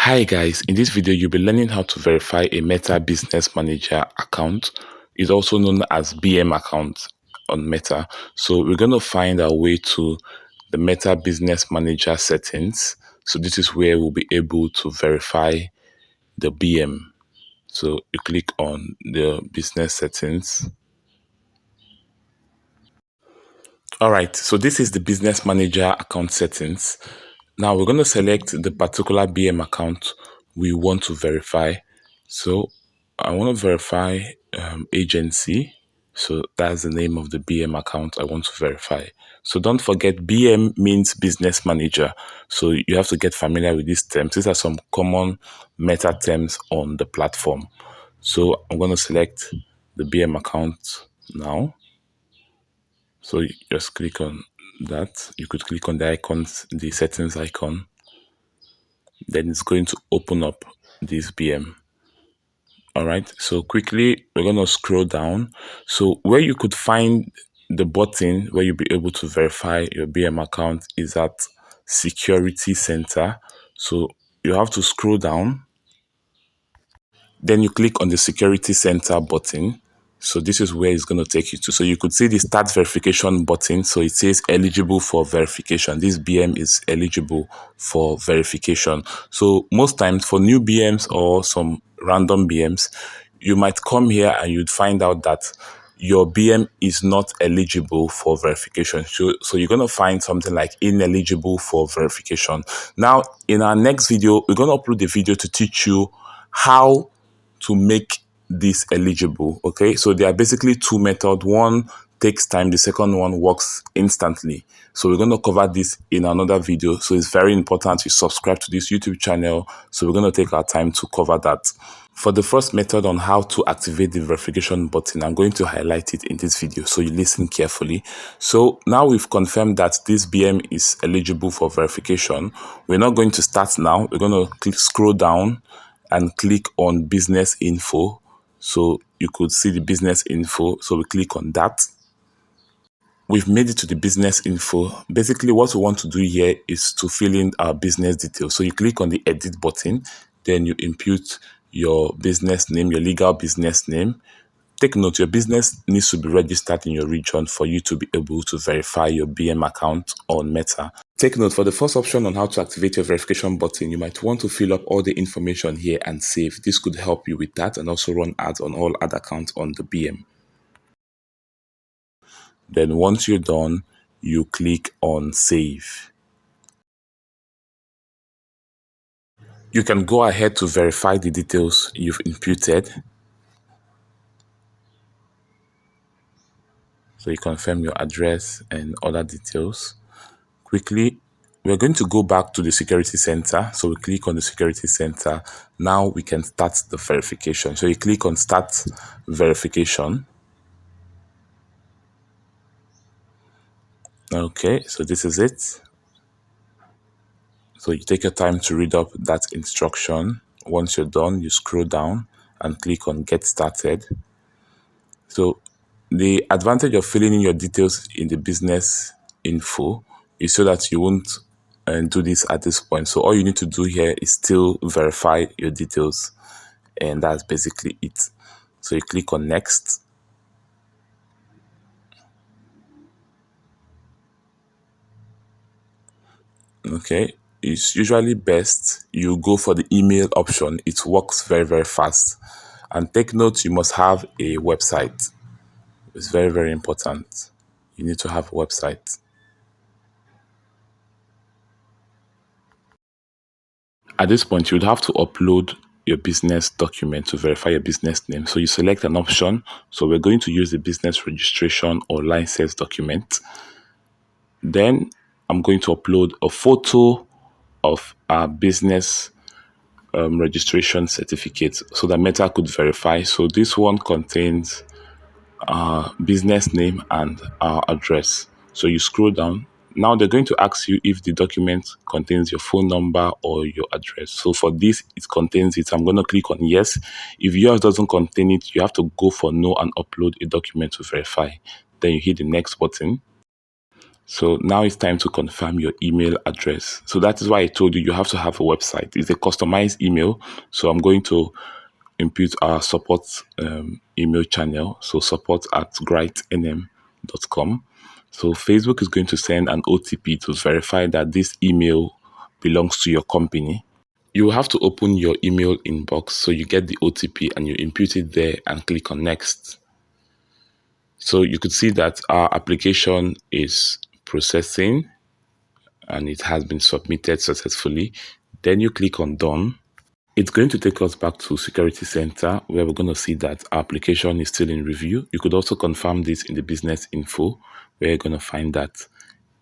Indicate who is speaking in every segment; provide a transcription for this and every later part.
Speaker 1: Hi guys, in this video you'll be learning how to verify a Meta Business Manager account. It's also known as BM account on Meta. So we're going to find our way to the Meta Business Manager settings. So this is where we'll be able to verify the BM. So you click on the business settings. All right, so this is the Business Manager account settings. Now we're going to select the particular BM account we want to verify. So I want to verify agency. So that's the name of the BM account I want to verify. So don't forget BM means business manager. So you have to get familiar with these terms. These are some common meta terms on the platform. So I'm going to select the BM account now. So you just click on that. You could click on the icons, the settings icon. Then it's going to open up this BM. All right. So quickly, we're going to scroll down. So where you could find the button where you'll be able to verify your BM account is at Security Center. So you have to scroll down. Then you click on the Security Center button. So this is where it's going to take you to. So you could see the start verification button. So it says eligible for verification. This BM is eligible for verification. So most times for new BMs or some random BMs, you might come here and you'd find out that your BM is not eligible for verification. So you're going to find something like ineligible for verification. Now, in our next video, we're going to upload a video to teach you how to make this eligible. Okay, so there are basically two methods. One takes time, the second one works instantly. So we're going to cover this in another video. So it's very important you subscribe to this YouTube channel. So we're going to take our time to cover that. For the first method on how to activate the verification button, I'm going to highlight it in this video, so you listen carefully. So now we've confirmed that this BM is eligible for verification. We're not going to start now. We're going to scroll down and click on business info. So you could see the business info. So we click on that. We've made it to the business info. Basically, what we want to do here is to fill in our business details. So you click on the edit button, then you input your business name, your legal business name. Take note, your business needs to be registered in your region for you to be able to verify your BM account on Meta. Take note, for the first option on how to activate your verification button, you might want to fill up all the information here and save. This could help you with that and also run ads on all ad accounts on the BM. Then once you're done, you click on save. You can go ahead to verify the details you've inputted. So you confirm your address and other details. Quickly, we're going to go back to the security center. So we click on the security center. Now we can start the verification. So you click on start verification. Okay, so this is it. So you take your time to read up that instruction. Once you're done, you scroll down and click on get started. So the advantage of filling in your details in the business info is so that you won't do this at this point. So all you need to do here is still verify your details, and that's basically it. So you click on next. Okay, it's usually best you go for the email option. It works very, very fast. And take note, you must have a website. It's very, very important. You need to have a website. At this point, you would have to upload your business document to verify your business name. So you select an option. So we're going to use the business registration or license document. Then I'm going to upload a photo of our business registration certificate so that Meta could verify. So this one contains our business name and our address. So you scroll down. Now they're going to ask you if the document contains your phone number or your address. So for this, it contains it. I'm going to click on yes. If yours doesn't contain it, you have to go for no and upload a document to verify. Then you hit the next button. So now it's time to confirm your email address. So that is why I told you have to have a website. It's a customized email. So I'm going to input our support email channel. So support at grightnm.com. So Facebook is going to send an OTP to verify that this email belongs to your company. You will have to open your email inbox so you get the OTP and you input it there and click on next. So you could see that our application is processing and it has been submitted successfully. Then you click on done. It's going to take us back to Security Center where we're going to see that our application is still in review. You could also confirm this in the business info where you're going to find that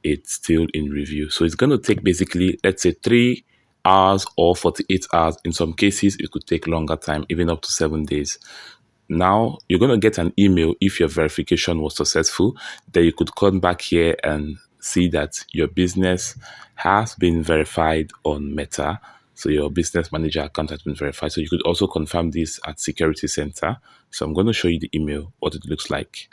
Speaker 1: it's still in review. So it's going to take basically, let's say 3 hours or 48 hours. In some cases, it could take longer time, even up to 7 days. Now you're going to get an email if your verification was successful. Then you could come back here and see that your business has been verified on Meta. So your business manager account has been verified. So you could also confirm this at Security Center. So I'm going to show you the email, what it looks like.